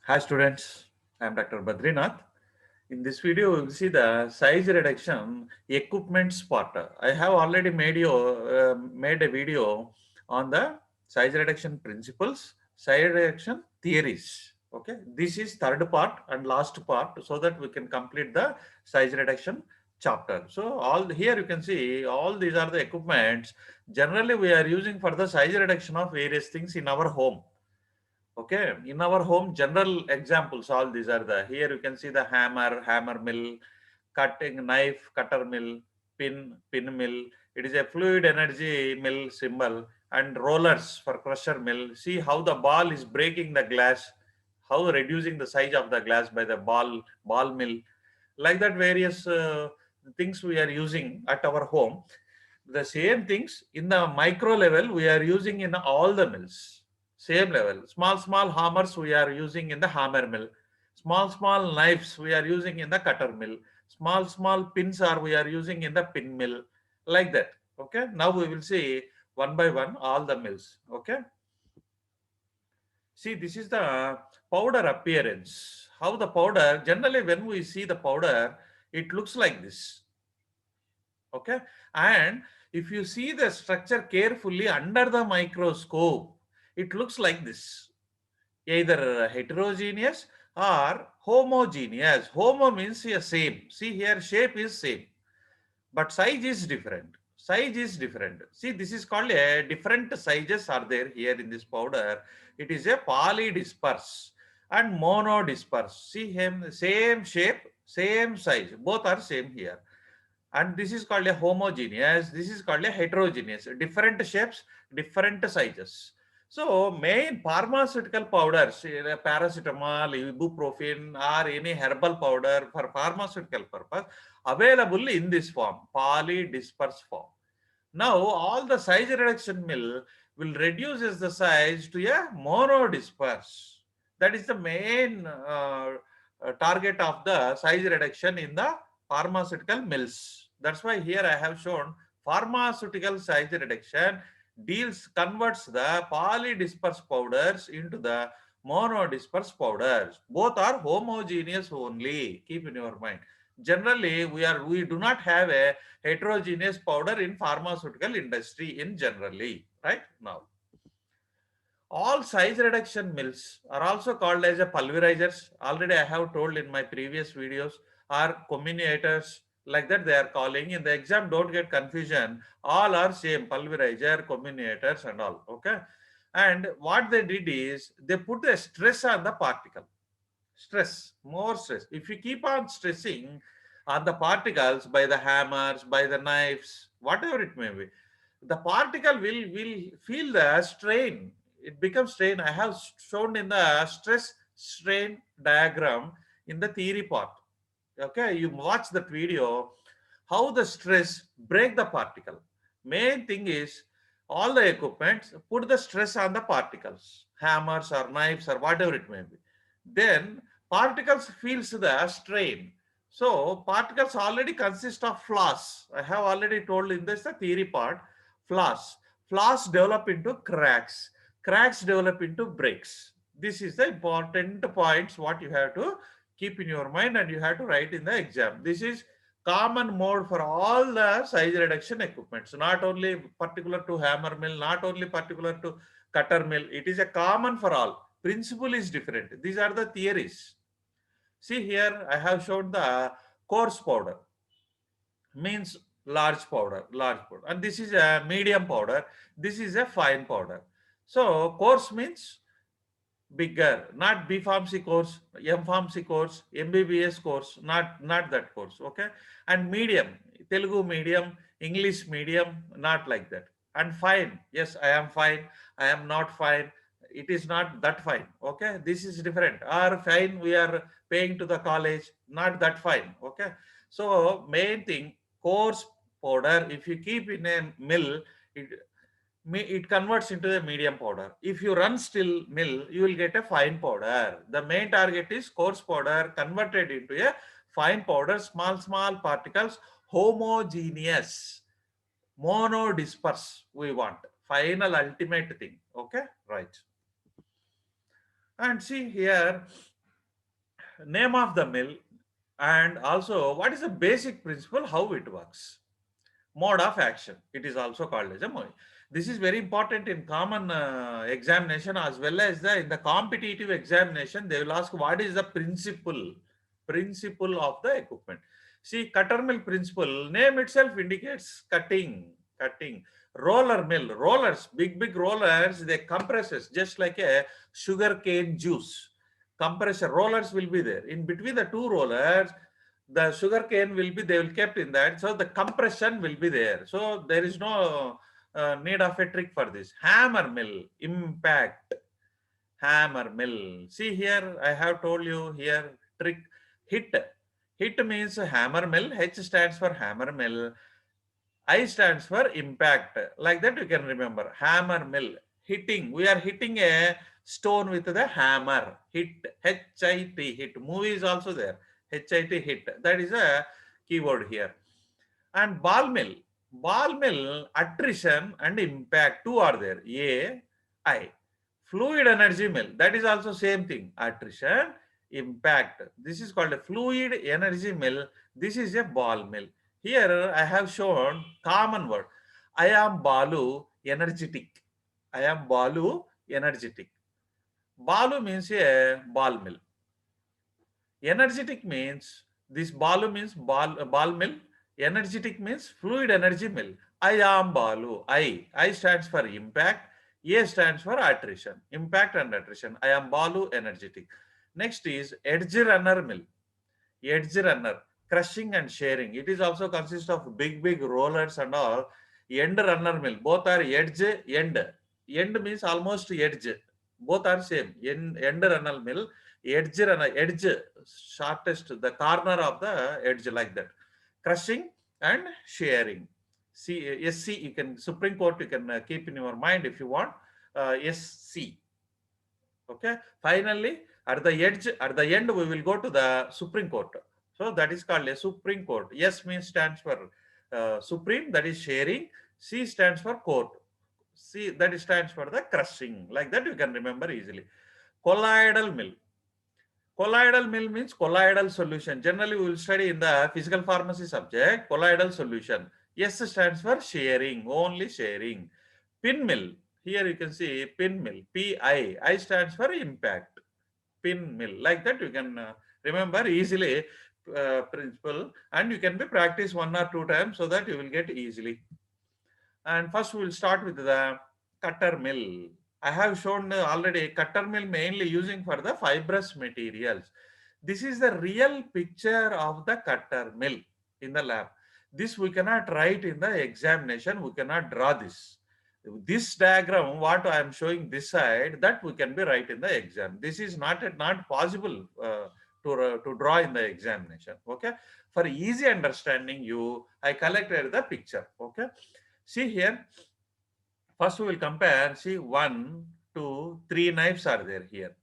Hi students, I am Dr. Badrinath. In this video, we will see the size reduction equipments part. I have already made a video on the size reduction principles, size reduction theories. Okay, this is third part and last part, so that we can complete the size reduction chapter. So all here you can see all these are the equipments generally we are using for the size reduction of various things in our home. Okay, in our home, general examples, all these are the, here you can see the hammer, hammer mill, cutting knife, cutter mill, pin mill. It is a fluid energy mill symbol, and rollers for crusher mill. See how the ball is breaking the glass, how reducing the size of the glass by the ball mill. Like that, various things we are using at our home. The same things in the micro level we are using in all the mills. Same level. Small hammers we are using in the hammer mill. Small knives we are using in the cutter mill. Small pins are we are using in the pin mill. Like that. Okay. Now we will see one by one all the mills. Okay. See, this is the powder appearance. How the powder, generally when we see the powder, it looks like this. Okay, and if you see the structure carefully under the microscope, it looks like this, either heterogeneous or homogeneous. Homo means a same. See here, shape is same, but size is different. Size is different. See, this is called a different sizes are there here in this powder. It is a polydisperse and monodisperse. See him, same shape, same size, both are same here. And this is called a homogeneous, this is called a heterogeneous, different shapes, different sizes. So main pharmaceutical powders, paracetamol, ibuprofen, or any herbal powder for pharmaceutical purpose, available in this form, polydisperse form. Now all the size reduction mill will reduces the size to a monodisperse. That is the main target of the size reduction in the pharmaceutical mills. That's why here I have shown pharmaceutical size reduction converts the polydisperse powders into the monodisperse powders. Both are homogeneous only. Keep in your mind. Generally, we do not have a heterogeneous powder in pharmaceutical industry in generally, right? Now, all size reduction mills are also called as a pulverizers. Already I have told in my previous videos, are comminutators, like that they are calling. In the exam, don't get confusion. All are same, pulverizer, comminutators and all, okay? And what they did is, they put a stress on the particle. Stress, more stress. If you keep on stressing on the particles by the hammers, by the knives, whatever it may be, the particle will feel the strain. It becomes strain. I have shown in the stress strain diagram in the theory part. Okay, you watch that video, how the stress break the particle. Main thing is, all the equipment put the stress on the particles, hammers or knives or whatever it may be. Then particles feels the strain. So particles already consist of flaws. I have already told in this the theory part. Flaws. Flaws develop into cracks. Cracks develop into breaks. This is the important points what you have to keep in your mind and you have to write in the exam. This is common mode for all the size reduction equipments, not only particular to hammer mill, not only particular to cutter mill. It is a common for all. Principle is different. These are the theories. See here, I have shown the coarse powder, means large powder, and this is a medium powder. This is a fine powder. So coarse means bigger, not B Pharmacy course, M Pharmacy course, MBBS course, not that course. Okay, and medium, Telugu medium, English medium, not like that. And fine, yes, I am fine, I am not fine. It is not that fine. Okay, this is different. Or fine, we are paying to the college, not that fine. Okay, so main thing, coarse powder, if you keep in a mill, it it converts into a medium powder. If you run still mill, you will get a fine powder. The main target is coarse powder converted into a fine powder, small particles, homogeneous, monodisperse we want. Final ultimate thing. Okay, right. And see here, name of the mill, and also what is the basic principle, how it works. Mode of action, it is also called as a mode. This is very important in common examination, as well as in the competitive examination. They will ask what is the principle of the equipment. See, cutter mill principle, name itself indicates cutting. Roller mill, rollers, big rollers, they compresses just like a sugar cane juice. Compressor rollers will be there in between the two rollers. The sugar cane will be, they will kept in that, so the compression will be there, so there is no need of a trick for this. Hammer mill, impact. Hammer mill, see here I have told you here, trick. Hit means hammer mill. H stands for hammer mill. I stands for impact. Like that you can remember. Hammer mill. Hitting. We are hitting a stone with the hammer. Hit. H-I-T. Hit. Movie is also there. H-I-T. Hit. That is a keyword here. And ball mill. Ball mill, attrition and impact. Two are there. A, I. Fluid energy mill. That is also same thing. Attrition, impact. This is called a fluid energy mill. This is a ball mill. Here I have shown common word. I am Balu, energetic. I am Balu, energetic. Balu means a ball mill. Energetic means, this Balu means ball mill. Energetic means fluid energy mill. I am Balu. I stands for impact. A stands for attrition. Impact and attrition. I am Balu, energetic. Next is edge runner mill. Edge runner, crushing and sharing. It is also consists of big rollers and all. End runner mill, both are edge, end. End means almost edge. Both are same. End runner mill, edge runner, edge, shortest, the corner of the edge, like that. Crushing and sharing. See, SC, you can, Supreme Court, you can keep in your mind if you want. SC. Okay. Finally, at the edge, at the end, we will go to the Supreme Court. So that is called a Supreme Court. S means stands for Supreme, that is sharing. C stands for court. C, that stands for the crushing. Like that you can remember easily. Colloidal mill. Colloidal mill means colloidal solution. Generally, we will study in the physical pharmacy subject, colloidal solution. S stands for sharing, only sharing. Pin mill. Here you can see pin mill, P-I. I stands for impact. Pin mill. Like that you can remember easily principle, and you can be practice 1 or 2 times so that you will get easily. And first we will start with the cutter mill. I have shown already cutter mill mainly using for the fibrous materials. This is the real picture of the cutter mill in the lab. This we cannot write in the examination. We cannot draw this. This diagram, what I am showing this side, that we can be write in the exam. This is not possible to draw in the examination. Okay. For easy understanding, I collected the picture. Okay. See here. First we will compare. See, 1, 2, 3 knives are there here.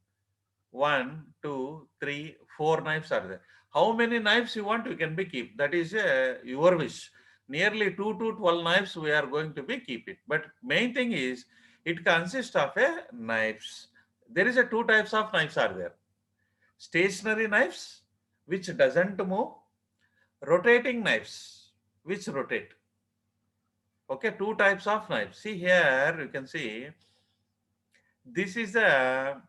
1, 2, 3, 4 knives are there. How many knives you want, you can be keep. That is your wish. Nearly 2 to 12 knives we are going to be keep it. But main thing is, it consists of a knives. There is a 2 types of knives are there. Stationary knives, which doesn't move. Rotating knives, which rotate. Okay, 2 types of knives. See here, you can see, this is a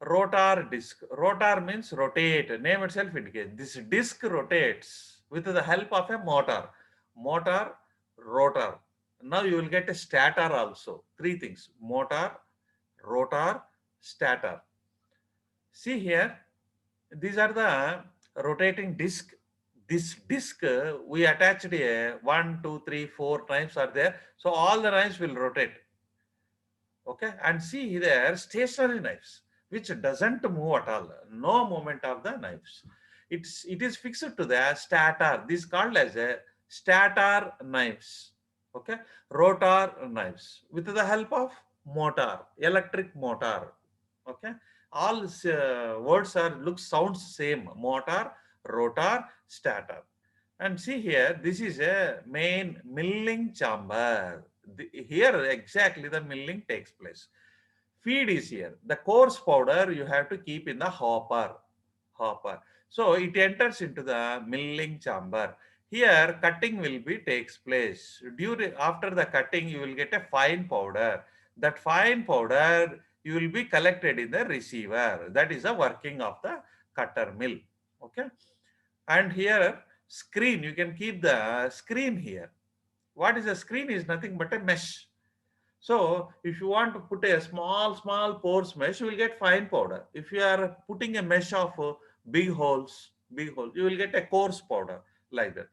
rotor disc. Rotor means rotate. Name itself indicates. This disc rotates with the help of a motor. Motor, rotor. Now you will get a stator also. 3 things. Motor, rotor, stator. See here, these are the rotating disc. This disc, we attached a 1, 2, 3, 4 knives are there. So all the knives will rotate. Okay. And see there, stationary knives, which doesn't move at all. No movement of the knives. It is fixed to the stator. This is called as a stator knives. Okay. Rotor knives with the help of motor, electric motor. Okay. All words sounds same. Motor, rotor, stator. And see here, this is a main milling chamber. Here exactly the milling takes place. Feed is here. The coarse powder you have to keep in the hopper. hopper. So it enters into the milling chamber. Here cutting will be takes place. During after the cutting you will get a fine powder. That fine powder you will be collected in the receiver. That is the working of the cutter mill. Okay. And here screen, you can keep the screen here. What is a screen is nothing but a mesh. So if you want to put a small pores mesh, you will get fine powder. If you are putting a mesh of big holes, you will get a coarse powder like that.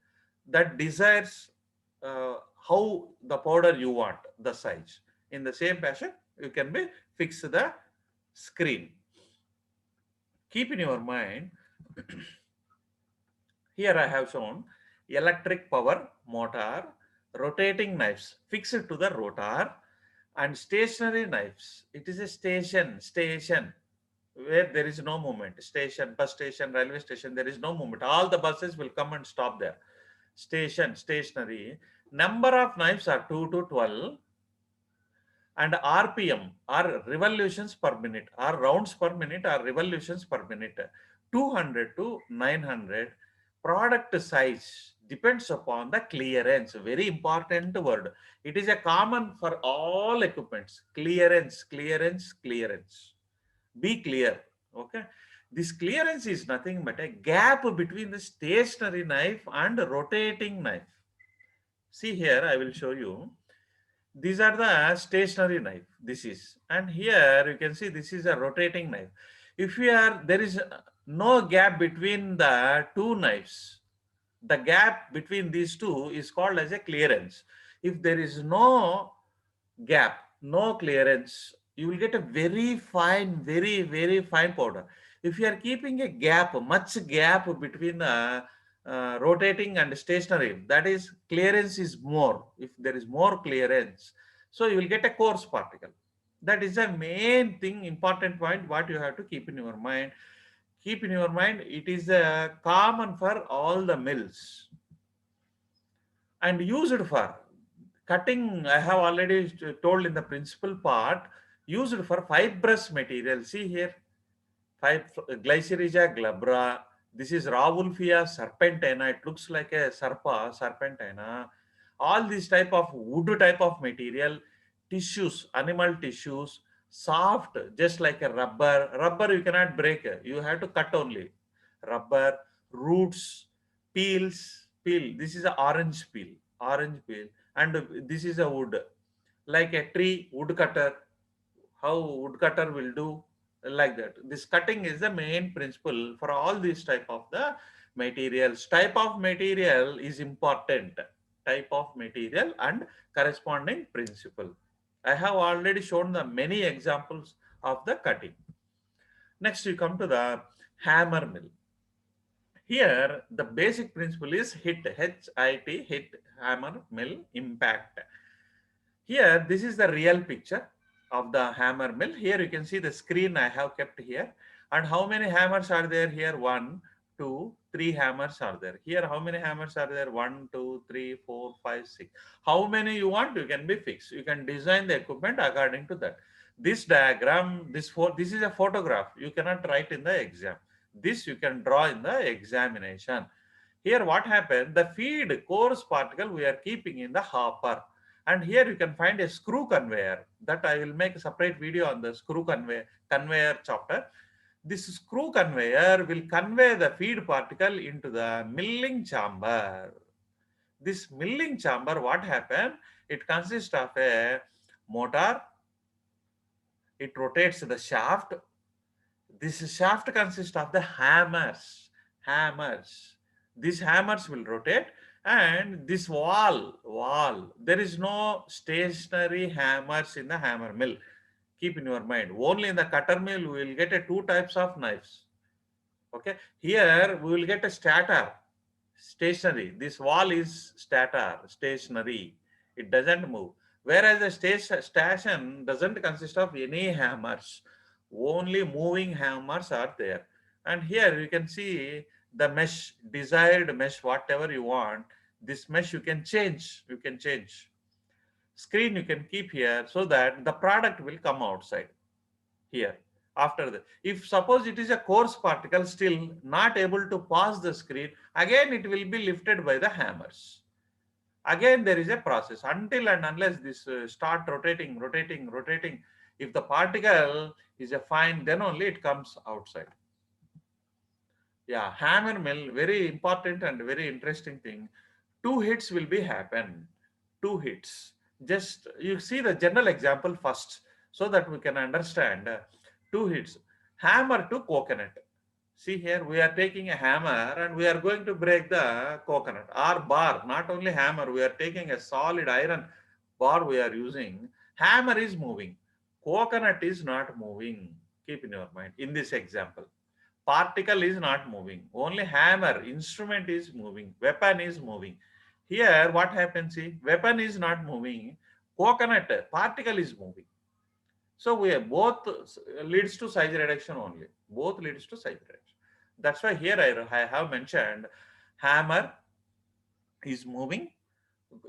That desires uh, how the powder you want, the size. In the same fashion, you can be fix the screen. Keep in your mind, here I have shown electric power motor, rotating knives fixed to the rotor, and stationary knives. It is a station where there is no movement. Station, bus station, railway station, there is no movement. All the buses will come and stop there. Station, stationary. Number of knives are 2 to 12, and RPM are revolutions per minute, or rounds per minute, or revolutions per minute. 200 to 900. Product size depends upon the clearance. Very important word. It is a common for all equipments. Clearance, clearance, clearance. Be clear. Okay. This clearance is nothing but a gap between the stationary knife and rotating knife. See here, I will show you. These are the stationary knife. This is, and here you can see this is a rotating knife. If you are, there is no gap between the two knives. The gap between these two is called as a clearance. If there is no gap, no clearance, you will get a very fine, very fine powder. If you are keeping a gap, much gap between the rotating and stationary, that is clearance is more. If there is more clearance, so you will get a coarse particle. That is the main thing, important point what you have to keep in your mind. Keep in your mind, it is common for all the mills and used for cutting. I have already told in the principal part, used for fibrous material. See here, Glycyrrhiza glabra. This is Rauwolfia serpentina. It looks like a serpentina. All these type of wood type of material, tissues, animal tissues, soft, just like a rubber. Rubber you cannot break. You have to cut only. Rubber, roots, peel. This is a orange peel, and this is a wood, like a tree woodcutter. How woodcutter will do, like that. This cutting is the main principle for all these type of the materials. Type of material is important. Type of material and corresponding principle. I have already shown the many examples of the cutting. Next, we come to the hammer mill. Here, the basic principle is HIT, hit, hammer, mill, impact. Here, this is the real picture of the hammer mill. Here you can see the screen I have kept here. And how many hammers are there here? One, two, three hammers are there. Here, how many hammers are there? One, two, three, four, five, six. How many you want, you can be fixed. You can design the equipment according to that. This diagram, this is a photograph. You cannot write in the exam. This you can draw in the examination. Here what happened? The feed coarse particle we are keeping in the hopper, and here you can find a screw conveyor. That I will make a separate video on the screw conveyor chapter. This screw conveyor will convey the feed particle into the milling chamber. This milling chamber, what happened? It consists of a motor. It rotates the shaft. This shaft consists of the hammers. These hammers will rotate, and this wall. There is no stationary hammers in the hammer mill. Keep in your mind. Only in the cutter mill we will get a two types of knives. Okay. Here we will get a stator, stationary. This wall is stator, stationary. It doesn't move. Whereas the station doesn't consist of any hammers. Only moving hammers are there. And here you can see the mesh, desired mesh, whatever you want. This mesh you can change. You can change. Screen you can keep here so that the product will come outside here. After that, if suppose it is a coarse particle still not able to pass the screen, again it will be lifted by the hammers. Again there is a process until and unless this start rotating. If the particle is a fine, then only it comes outside. Yeah, hammer mill, very important and very interesting thing. Two hits will be happen. Two hits. Just you see the general example first, so that we can understand. Two hits. Hammer to coconut. See here, we are taking a hammer and we are going to break the coconut or bar. Not only hammer, we are taking a solid iron bar we are using. Hammer is moving. Coconut is not moving. Keep in your mind in this example. Particle is not moving. Only hammer, instrument is moving. Weapon is moving. Here, what happens? See, weapon is not moving. Coconut particle is moving. So we have both leads to size reduction only. Both leads to size reduction. That's why here I have mentioned hammer is moving.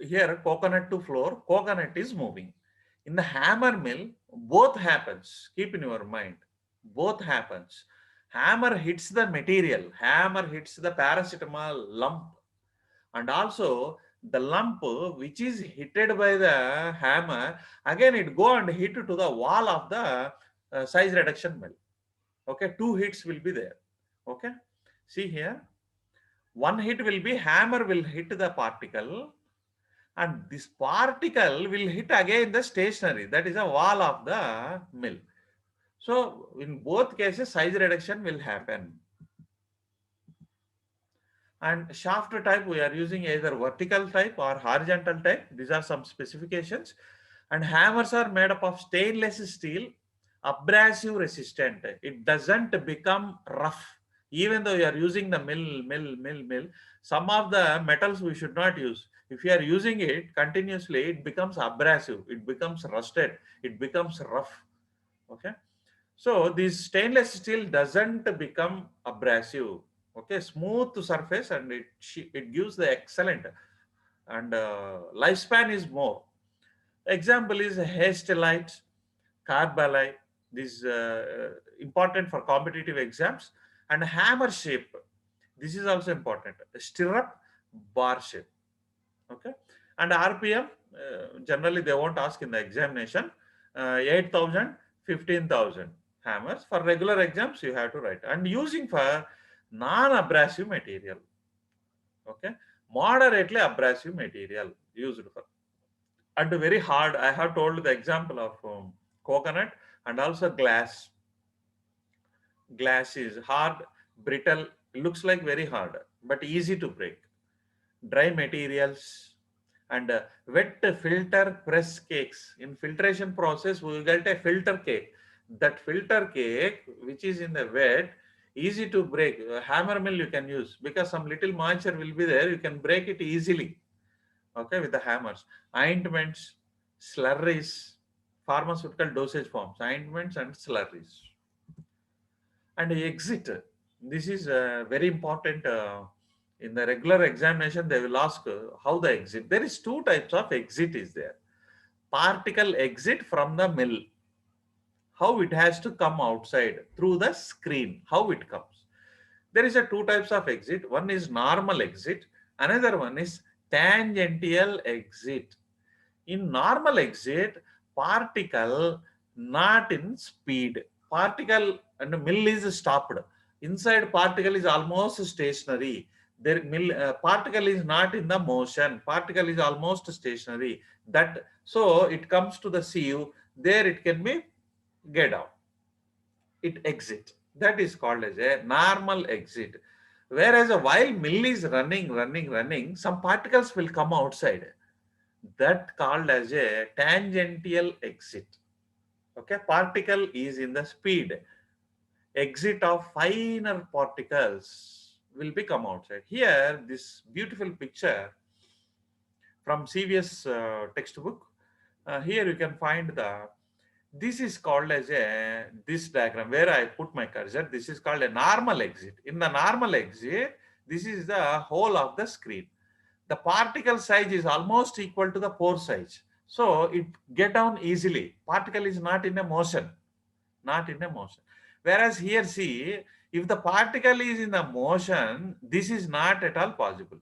Here coconut to floor, coconut is moving. In the hammer mill, both happens. Keep in your mind. Both happens. Hammer hits the material. Hammer hits the paracetamol lump. And also the lump which is hitted by the hammer, again it go and hit to the wall of the size reduction mill. Okay, two hits will be there. Okay, see here, one hit will be hammer will hit the particle, and this particle will hit again the stationary, that is a wall of the mill. So in both cases size reduction will happen. And shaft type, we are using either vertical type or horizontal type. These are some specifications. And hammers are made up of stainless steel, abrasive resistant. It doesn't become rough. Even though you are using the mill, some of the metals we should not use. If you are using it continuously, it becomes abrasive, it becomes rusted, it becomes rough. Okay. So this stainless steel doesn't become abrasive. Okay, smooth surface, and it gives the excellent, and lifespan is more. Example is Hastelite, Carbalite. This important for competitive exams. And hammer shape. This is also important. Stirrup, bar shape. Okay, and RPM. Generally, they won't ask in the examination. 8,000, 15,000 hammers. For regular exams, you have to write. And using for non-abrasive material. Okay, moderately abrasive material used for. And very hard. I have told the example of coconut, and also glass. Glass is hard, brittle, looks like very hard, but easy to break. Dry materials, and wet filter press cakes. In filtration process, we will get a filter cake. That filter cake, which is in the wet, easy to break. Hammer mill you can use, because some little moisture will be there. You can break it easily. Okay, with the hammers. Ointments, slurries, pharmaceutical dosage forms, ointments and slurries. And exit. This is very important. In the regular examination, they will ask how the exit. There is two types of exit is there. Particle exit from the mill. How it has to come outside through the screen. How it comes. There is a two types of exit. One is normal exit. Another one is tangential exit. In normal exit, particle not in speed. Particle and mill is stopped. Inside particle is almost stationary. There particle is not in the motion. Particle is almost stationary. That so it comes to the sieve. There it can be get out. It exit. That is called as a normal exit. Whereas while mill is running, some particles will come outside. That called as a tangential exit. Okay, particle is in the speed. Exit of finer particles will be come outside. Here, this beautiful picture from CVS textbook. Here you can find this is called as this diagram where I put my cursor. This is called a normal exit. In the normal exit, this is the whole of the screen. The particle size is almost equal to the pore size. So it get down easily. Particle is not in a motion. Not in a motion. Whereas here, see, if the particle is in the motion, this is not at all possible.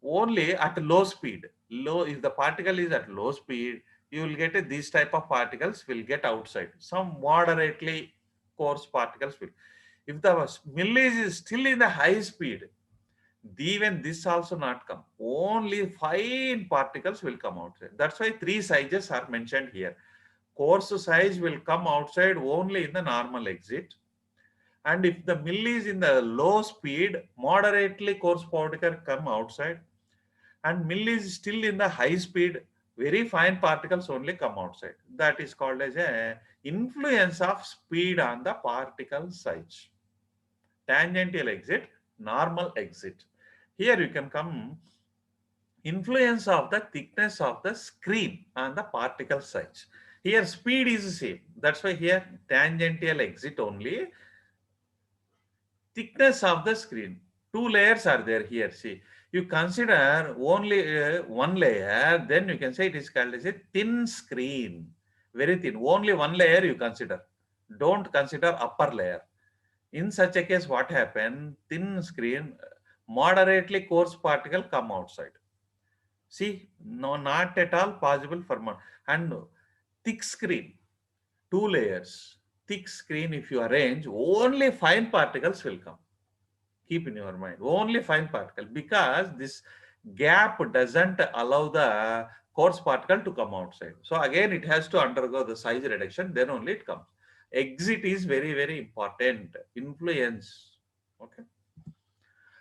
Only at low speed. Low, if the particle is at low speed, you will get these type of particles will get outside. Some moderately coarse particles will. If the millage is still in the high speed, even this also not come. Only fine particles will come outside. That's why three sizes are mentioned here. Coarse size will come outside only in the normal exit. And if the mill is in the low speed, moderately coarse particle come outside. And mill is still in the high speed, very fine particles only come outside. That is called as a influence of speed on the particle size. Tangential exit, normal exit. Here you can come influence of the thickness of the screen on the particle size. Here speed is the same. That's why here tangential exit only. Thickness of the screen. Two layers are there here. See, you consider only one layer, then you can say it is called as a thin screen. Very thin. Only one layer you consider. Don't consider upper layer. In such a case, what happen? Thin screen, moderately coarse particle come outside. See, no, not at all possible for and thick screen, two layers. Thick screen, if you arrange, only fine particles will come. Keep in your mind, only fine particle, because this gap doesn't allow the coarse particle to come outside. So again, it has to undergo the size reduction, then only it comes. Exit is very, very important. Influence. Okay.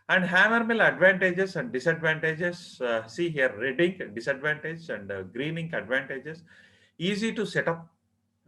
And hammer mill advantages and disadvantages. See here, red ink disadvantage and green ink advantages. Easy to set up,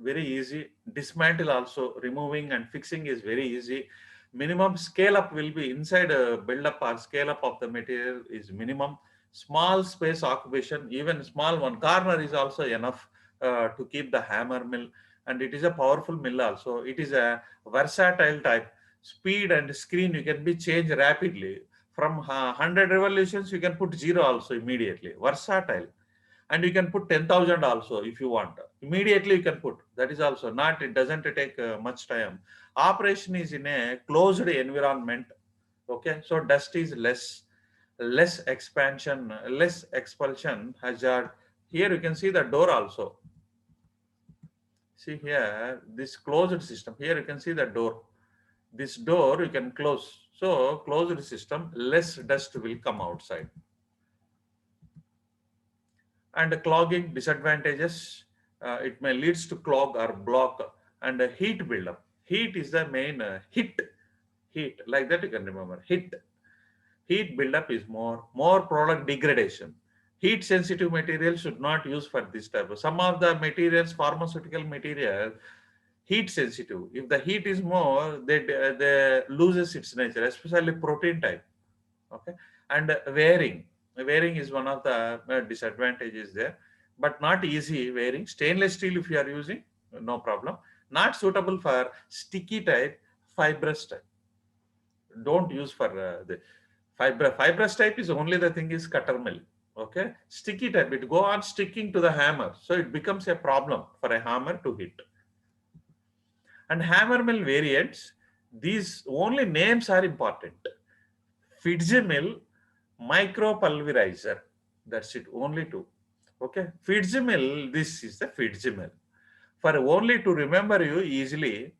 very easy. Dismantle also, removing and fixing is very easy. Minimum scale up will be inside a build up or scale up of the material is minimum. Small space occupation, even small one corner is also enough to keep the hammer mill. And it is a powerful mill also. It is a versatile type. Speed and screen you can be changed rapidly. From 100 revolutions, you can put 0 also immediately. Versatile. And you can put 10,000 also if you want. Immediately you can put. That is also not, it doesn't take much time. Operation is in a closed environment. Okay, so dust is less expansion, less expulsion hazard. Here you can see the door also. See here, this closed system. Here you can see the door. This door you can close. So closed system, less dust will come outside. And clogging disadvantages, it may leads to clog or block. And heat buildup. Heat is the main heat, like that you can remember. Heat buildup is more product degradation. Heat sensitive material should not use for this type of. Some of the materials, pharmaceutical material, heat sensitive. If the heat is more, they loses its nature, especially protein type. Okay. And wearing is one of the disadvantages there, but not easy wearing. Stainless steel, if you are using, no problem. Not suitable for sticky type, fibrous type. Don't use for the fibrous type is only the thing is cutter mill. Okay. Sticky type, it go on sticking to the hammer, so it becomes a problem for a hammer to hit. And hammer mill variants, these only names are important. Fitzgerald micropulverizer. That's it, only two. Okay, Fitzgerald, this is the Fitzgerald. For only to remember you easily,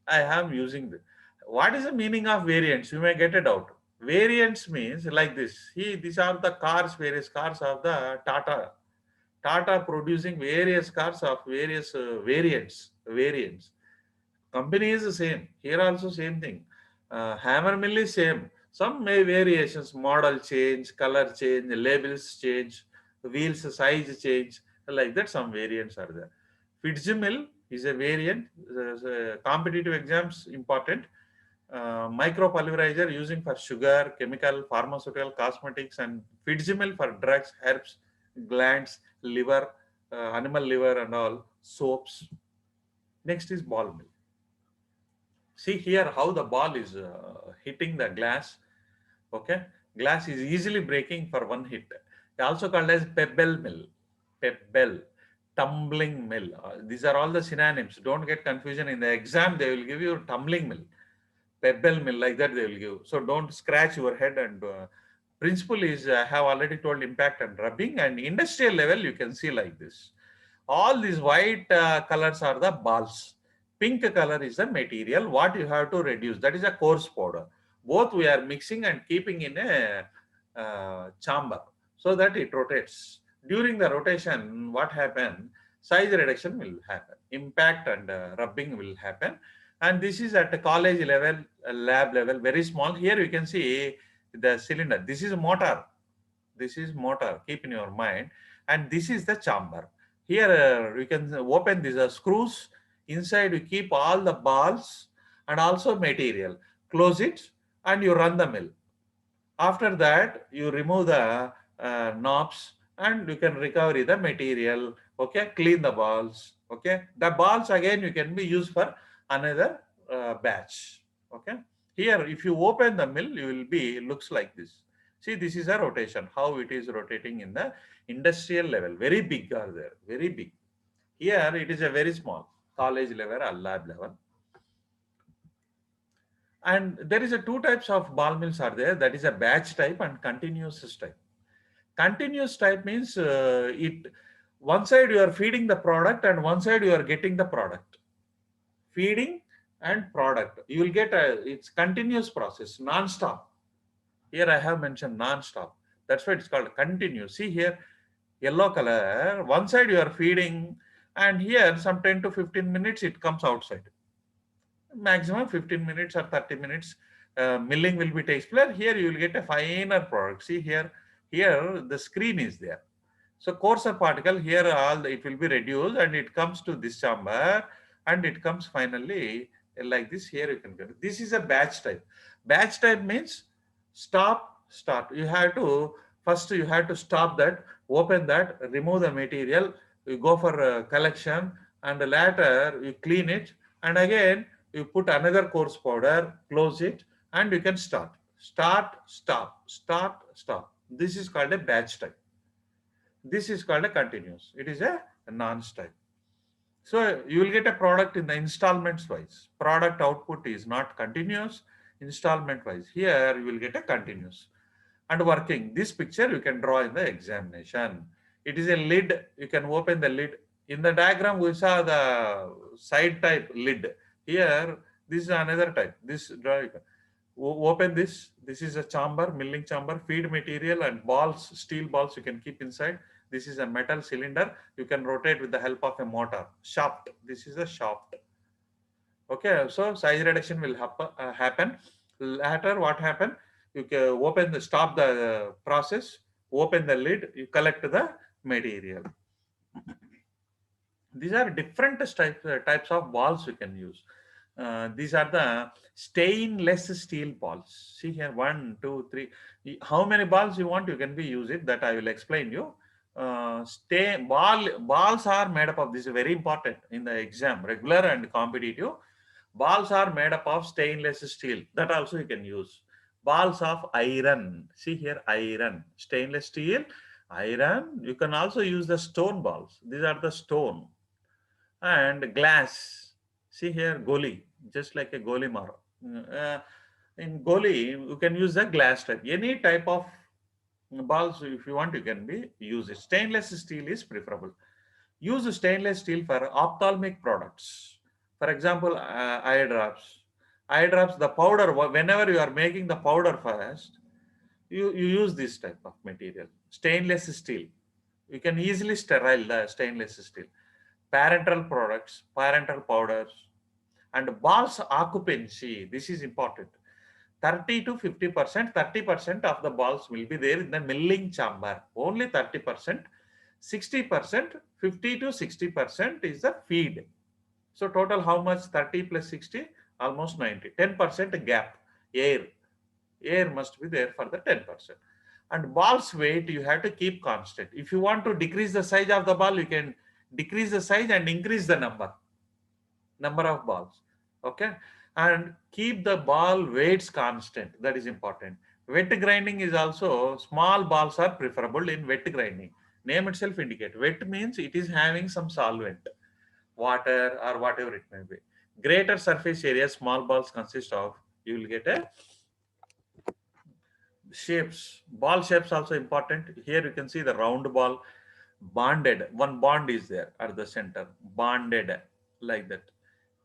I am using this. What is the meaning of variants? You may get a doubt. Variants means like this. These are the cars, various cars of the Tata. Tata producing various cars of various variants. Company is the same. Here also same thing. Hammer mill is same. Some may variations, model change, color change, labels change, wheels size change, like that some variants are there. Fitzgerald is a variant. Competitive exams important. Micropulverizer using for sugar, chemical, pharmaceutical, cosmetics, and Fitzgerald for drugs, herbs, glands, liver, animal liver, and all soaps. Next is ball mill. See here how the ball is hitting the glass. Okay, glass is easily breaking for one hit. Also called as pebble mill. Pebble. tumbling mill. These are all the synonyms. Don't get confusion. In the exam, they will give you tumbling mill, pebble mill, like that they will give. So don't scratch your head. And principle is, I have already told, impact and rubbing. And industrial level, you can see like this. All these white colors are the balls. Pink color is the material. What you have to reduce, that is a coarse powder. Both we are mixing and keeping in a chamber so that it rotates. During the rotation, what happen? Size reduction will happen. Impact and rubbing will happen. And this is at the college level, lab level, very small. Here you can see the cylinder. This is motor. This is motor. Keep in your mind. And this is the chamber. Here you can open these screws. Inside you keep all the balls and also material. Close it and you run the mill. After that, you remove the knobs and you can recover the material. Okay, clean the balls. Okay, the balls again you can be used for another batch. Okay, here if you open the mill, you will be looks like this. See, this is a rotation. How it is rotating in the industrial level. Very big are there. Very big. Here it is a very small college level or lab level. And there is a two types of ball mills are there. That is a batch type and continuous type. Continuous type means it one side you are feeding the product and one side you are getting the product. Feeding and product. You will get it's continuous process, non-stop. Here I have mentioned non-stop. That's why it's called continuous. See here, yellow color. One side you are feeding, and here some 10 to 15 minutes it comes outside. Maximum 15 minutes or 30 minutes milling will be takes place. Here you will get a finer product. See here, here the screen is there. So coarser particle here it will be reduced and it comes to this chamber and it comes finally like this. Here you can get. This is a batch type. Batch type means stop, start. You have to first you have to stop that, open that, remove the material. You go for collection and later you clean it and again you put another coarse powder, close it, and you can start. Start, stop, start, stop. This is called a batch type. This is called a continuous. It is a non-type. So you will get a product in the installments wise. Product output is not continuous, installment wise. Here you will get a continuous. And working. This picture you can draw in the examination. It is a lid. You can open the lid. In the diagram we saw the side type lid. Here this is another type. This draw. Open this. This is a chamber, milling chamber, feed material and balls, steel balls you can keep inside. This is a metal cylinder. You can rotate with the help of a motor. Shaft. This is a shaft. Okay, so size reduction will happen. Later, what happen? You can open the stop the process, open the lid, you collect the material. These are different types of balls you can use. These are the stainless steel balls. See here, 1, 2, 3. How many balls you want, you can be use it. That I will explain you. Balls are made up of, this is very important in the exam, regular and competitive. Balls are made up of stainless steel. That also you can use. Balls of iron. See here, iron, stainless steel, iron. You can also use the stone balls. These are the stone and glass. See here, goli, just like a goli maro. In goli, you can use the glass type. Any type of balls, if you want, you can be use it. Stainless steel is preferable. Use stainless steel for ophthalmic products. For example, eye drops. Eye drops, the powder, whenever you are making the powder first, you use this type of material. Stainless steel. You can easily sterile the stainless steel. Parental products, parental powders, and balls occupancy. This is important. 30 to 50%, 30% of the balls will be there in the milling chamber. Only 30%, 60%, 50 to 60% is the feed. So total how much? 30 plus 60, almost 90. 10% gap, air. Air must be there for the 10%. And ball's weight you have to keep constant. If you want to decrease the size of the ball, you can decrease the size and increase the number of balls. Okay, and keep the ball weights constant. That is important. Wet grinding is also, small balls are preferable in wet grinding. Name itself indicate. Wet means it is having some solvent, water or whatever it may be. Greater surface area small balls consist of, you will get a shapes. Ball shapes also important. Here you can see the round ball, bonded. One bond is there at the center, bonded like that.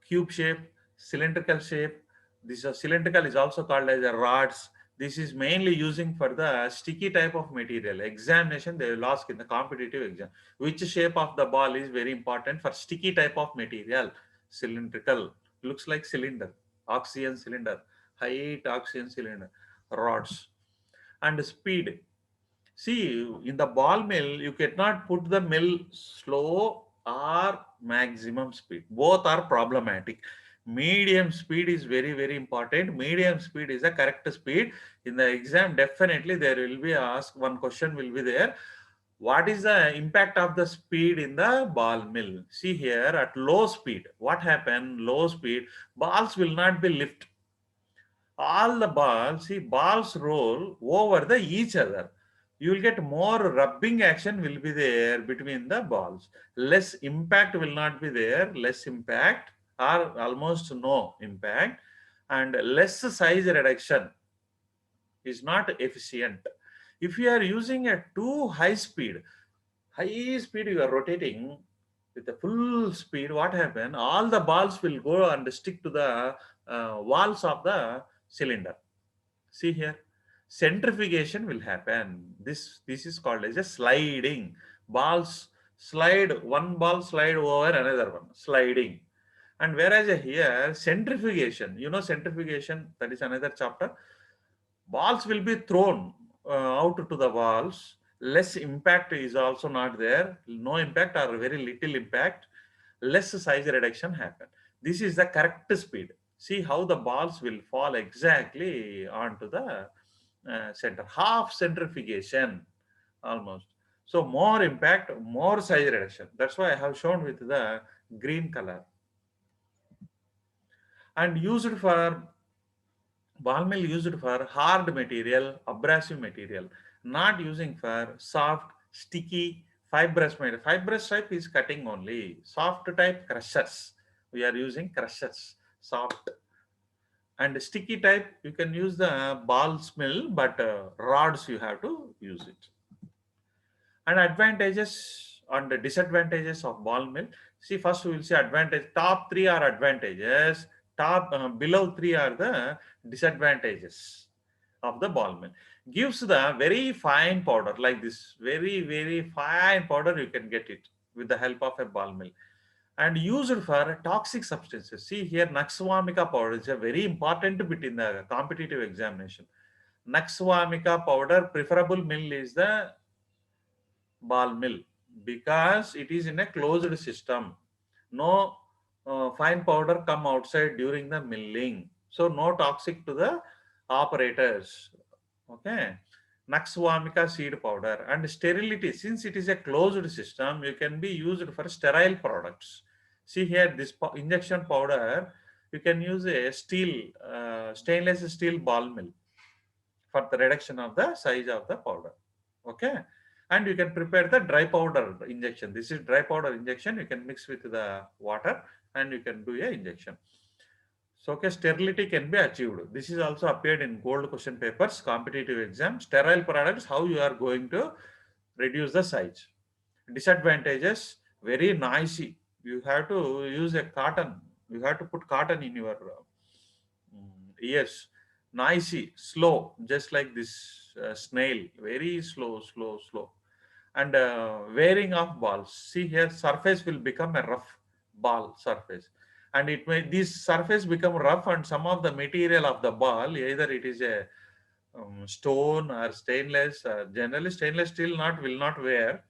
Cube shape, cylindrical shape. This cylindrical is also called as a rods. This is mainly using for the sticky type of material. Examination they will ask in the competitive exam. Which shape of the ball is very important for sticky type of material? Cylindrical. Looks like cylinder. Oxygen cylinder. Height oxygen cylinder. Rods. And speed. See, in the ball mill, you cannot put the mill slow or maximum speed. Both are problematic. Medium speed is very, very important. Medium speed is the correct speed. In the exam, definitely there will be asked, one question will be there. What is the impact of the speed in the ball mill? See here at low speed, what happened? Low speed, balls will not be lift. All the balls, see balls roll over the each other. You will get more rubbing action will be there between the balls. Less impact will not be there. Less impact or almost no impact, and less size reduction is not efficient. If you are using a too high speed you are rotating with the full speed, what happen? All the balls will go and stick to the walls of the cylinder. See here, centrifugation will happen. This is called as a sliding. Balls slide, one ball slide over another one, sliding. And whereas here centrifugation, you know centrifugation, that is another chapter. Balls will be thrown out to the walls. Less impact is also not there. No impact or very little impact. Less size reduction happen. This is the correct speed. See how the balls will fall exactly onto the center. Half centrifugation almost. So more impact, more size reduction. That's why I have shown with the green color. And used for ball mill used for hard material, abrasive material, not using for soft, sticky, fibrous material. Fibrous type is cutting only. Soft type crushers. We are using crushers. Soft and sticky type you can use the balls mill, but rods you have to use it. And advantages and the disadvantages of ball mill. See, first we will see advantage. Top three are advantages. Top below three are the disadvantages of the ball mill. Gives the very fine powder like this. Very, very fine powder you can get it with the help of a ball mill. And used for toxic substances. See here, Naxwamika powder is a very important bit in the competitive examination. Naxwamika powder, preferable mill is the ball mill because it is in a closed system. No fine powder come outside during the milling. So no toxic to the operators. Okay. Naxwamika seed powder and sterility. Since it is a closed system, you can be used for sterile products. See here, this injection powder, you can use a stainless steel ball mill for the reduction of the size of the powder. Okay. And you can prepare the dry powder injection. This is dry powder injection. You can mix with the water and you can do a injection. So, okay, sterility can be achieved. This is also appeared in gold question papers, competitive exam. Sterile products, how you are going to reduce the size. Disadvantages, very noisy. You have to use a cotton. You have to put cotton in your ears. Noisy, slow, just like this snail. Very slow, slow, slow. And wearing of balls. See here, surface will become a rough ball surface, and it may this surface become rough, and some of the material of the ball, either it is a stone or stainless. Generally, stainless steel not will not wear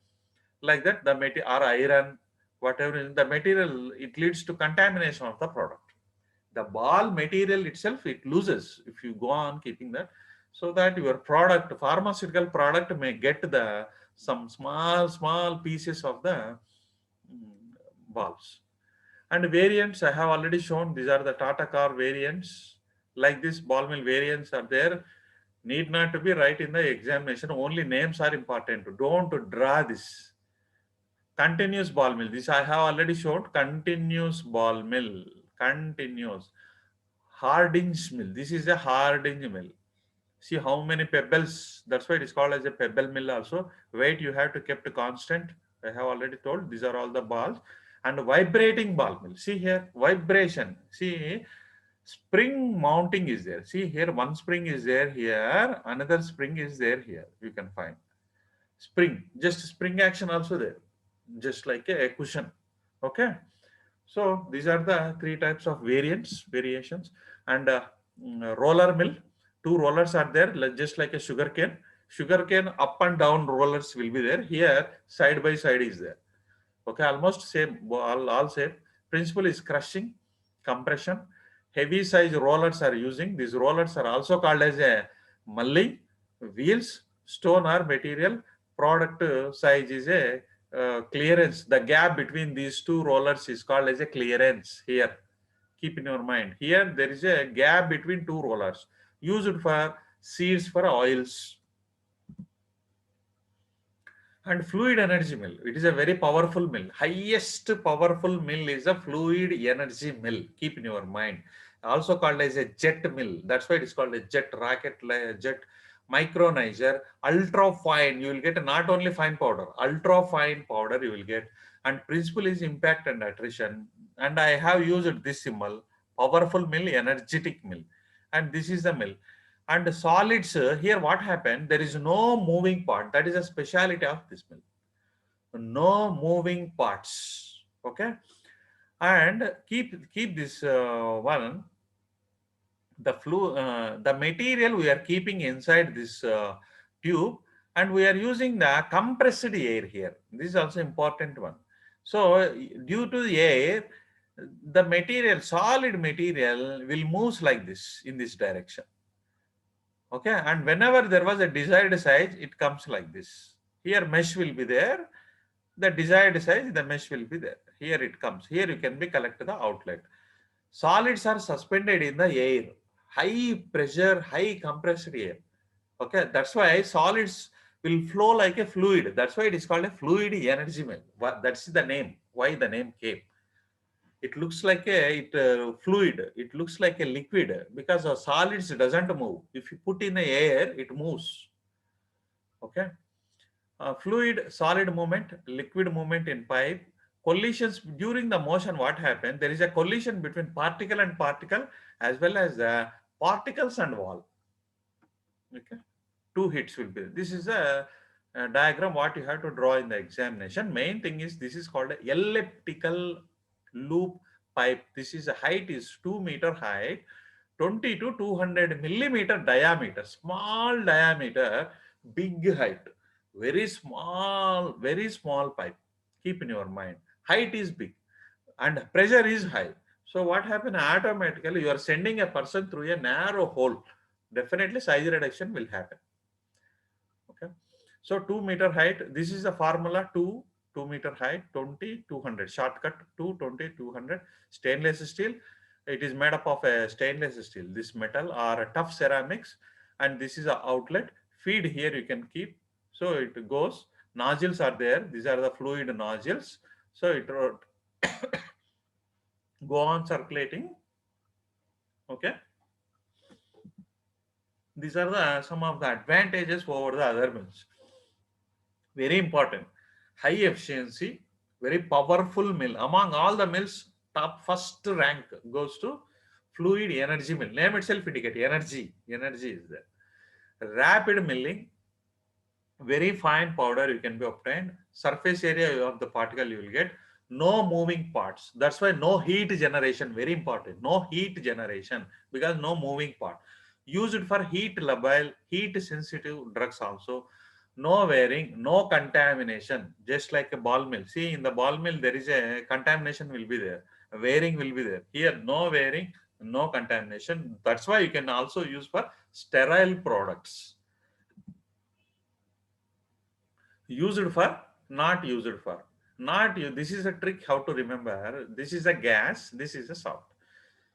like that. The material or iron, whatever is the material, it leads to contamination of the product. The ball material itself it loses if you go on keeping that, so that your product, pharmaceutical product, may get the some small pieces of the balls. And variants I have already shown. These are the Tata car variants. Like this ball mill variants are there. Need not to be right in the examination. Only names are important. Don't draw this. Continuous ball mill. This I have already showed. Continuous ball mill. Continuous. Hardinge mill. This is a Hardinge mill. See how many pebbles. That's why it is called as a pebble mill also. Weight you have to keep constant. I have already told. These are all the balls. And vibrating ball mill. See here. Vibration. See, spring mounting is there. See here, one spring is there here. Another spring is there here. You can find. Spring. Just spring action also there. Just like a cushion. Okay. So these are the three types of variations, and roller mill. Two rollers are there, just like a sugar cane. Sugar cane up and down rollers will be there. Here, side by side is there. Okay, almost same, all same. Principle is crushing, compression. Heavy size rollers are using. These rollers are also called as a mulling. Wheels, stone or material. Product size is a clearance. The gap between these two rollers is called as a clearance here. Keep in your mind. Here there is a gap between two rollers used for seeds for oils. And fluid energy mill. It is a very powerful mill. Highest powerful mill is a fluid energy mill. Keep in your mind. Also called as a jet mill. That's why it is called a jet rocket, jet micronizer, ultra fine. You will get not only fine powder, ultra fine powder you will get. And principle is impact and attrition. And I have used this symbol, powerful mill, energetic mill. And this is the mill. And solids, here what happened, there is no moving part. That is a speciality of this mill. No moving parts. Okay. And keep this one, the material we are keeping inside this tube, and we are using the compressed air here. This is also important one. So due to the air, the material, solid material will move like this in this direction. Okay, and whenever there was a desired size, it comes like this. Here mesh will be there. The desired size, the mesh will be there. Here it comes. Here you can be collect the outlet. Solids are suspended in the air. High pressure, high compressed air. Okay, that's why solids will flow like a fluid. That's why it is called a fluid energy mill. That's the name. Why the name came. It looks like a fluid. It looks like a liquid because solids doesn't move. If you put in the air, it moves. Okay. Fluid, solid movement, liquid movement in pipe. Collisions during the motion. What happened? There is a collision between particle and particle, as well as particles and wall. Okay. Two hits will be. This is a diagram what you have to draw in the examination. Main thing is this is called a elliptical loop pipe. This is a height is 2-meter height, 20 to 200 millimeter diameter, small diameter, big height, very small pipe. Keep in your mind, height is big and pressure is high. So what happen, automatically you are sending a person through a narrow hole. Definitely size reduction will happen. Okay. So 2-meter height, this is the formula. 2 meter height, 20, 200. Shortcut 220, 200. Stainless steel. It is made up of a stainless steel, this metal or a tough ceramics. And this is a outlet. Feed here you can keep. So it goes. Nozzles are there. These are the fluid nozzles. So it go on circulating. Okay. These are the some of the advantages over the other mills. Very important. High efficiency, very powerful mill. Among all the mills, top first rank goes to fluid energy mill. Name itself indicate energy. Energy is there. Rapid milling, very fine powder you can be obtained. Surface area of the particle you will get. No moving parts. That's why no heat generation. Very important. No heat generation because no moving part. Used for heat labile, heat sensitive drugs also. No wearing, no contamination, just like a ball mill. See, in the ball mill, there is a contamination will be there. Wearing will be there. Here, no wearing, no contamination. That's why you can also use for sterile products. Used for, not used for. Not you. This is a trick how to remember. This is a gas, this is a salt.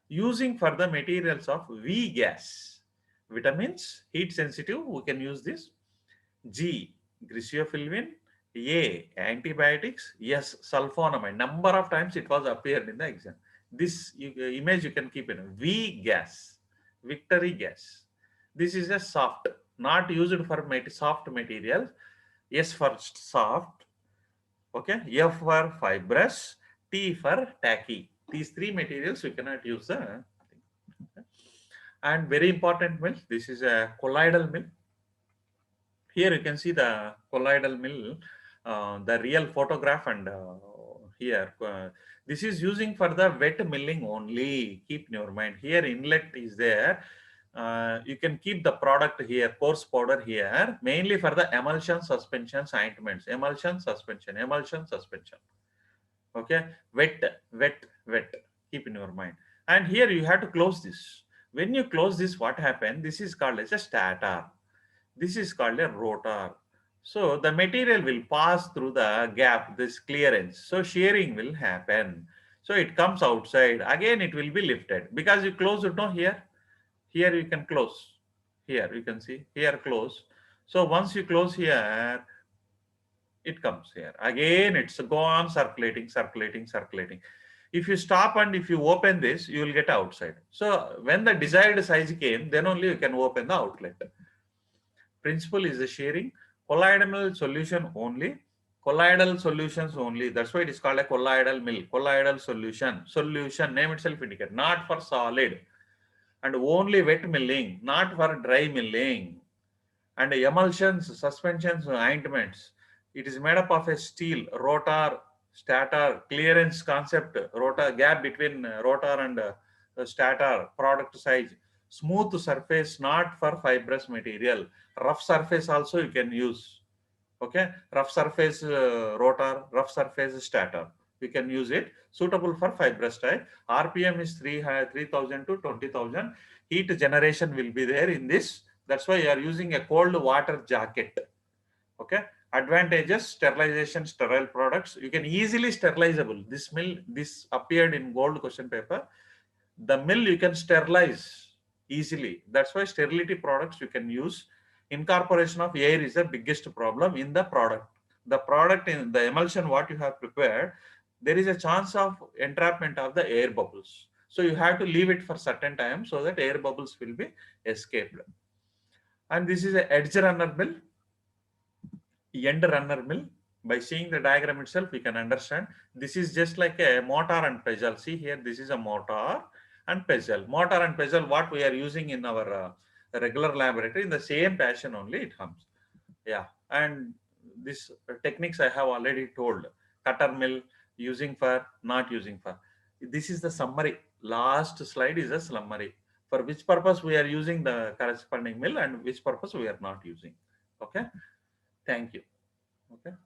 Using for the materials of V gas. Vitamins, heat sensitive, we can use this. G, griseofulvin. A, antibiotics. Yes, sulfonamide. Number of times it was appeared in the exam. This image you can keep in. V, gas, victory gas. This is a soft, not used for soft material. S for soft. Okay. F for fibrous. T for tacky. These three materials you cannot use the thing. And very important mill. This is a colloidal mill. Here you can see the colloidal mill, the real photograph, and here this is using for the wet milling only. Keep in your mind. Here inlet is there. You can keep the product here, coarse powder here, mainly for the emulsion, suspensions, ointments. Emulsion, suspension, emulsion, suspension. Okay, wet, wet, wet. Keep in your mind. And here you have to close this. When you close this, what happened? This is called as a stator. This is called a rotor. So the material will pass through the gap, this clearance. So shearing will happen. So it comes outside. Again, it will be lifted because you close it now here. Here you can close. Here you can see. Here close. So once you close here, it comes here. Again, it's go on circulating, circulating, circulating. If you stop and if you open this, you will get outside. So when the desired size came, then only you can open the outlet. Principle is the sharing. Colloidal solution only. Colloidal solutions only. That's why it is called a colloidal mill. Colloidal solution. Solution, name itself indicate. Not for solid. And only wet milling. Not for dry milling. And emulsions, suspensions, ointments. It is made up of a steel, rotor, stator, clearance concept, rotor, gap between rotor and stator, product size, smooth surface, not for fibrous material. Rough surface also you can use. Okay, rough surface rotor, rough surface stator. We can use it. Suitable for fibrous type. RPM is 3,000 to 20,000. Heat generation will be there in this. That's why you are using a cold water jacket. Okay. Advantages: sterilization, sterile products. You can easily sterilizable. This mill, this appeared in gold question paper. The mill you can sterilize easily. That's why sterility products you can use. Incorporation of air is the biggest problem in the product. The product in the emulsion what you have prepared, there is a chance of entrapment of the air bubbles. So you have to leave it for certain time so that air bubbles will be escaped. And this is a edge runner mill, end runner mill. By seeing the diagram itself, we can understand. This is just like a mortar and pestle. See here, this is a mortar and pestle. Mortar and pestle, what we are using in our regular laboratory, in the same passion only it comes. Yeah, and this techniques I have already told. Cutter mill, using for, not using for. This is the summary. Last slide is a summary. For which purpose we are using the corresponding mill and which purpose we are not using. Okay. Thank you. Okay.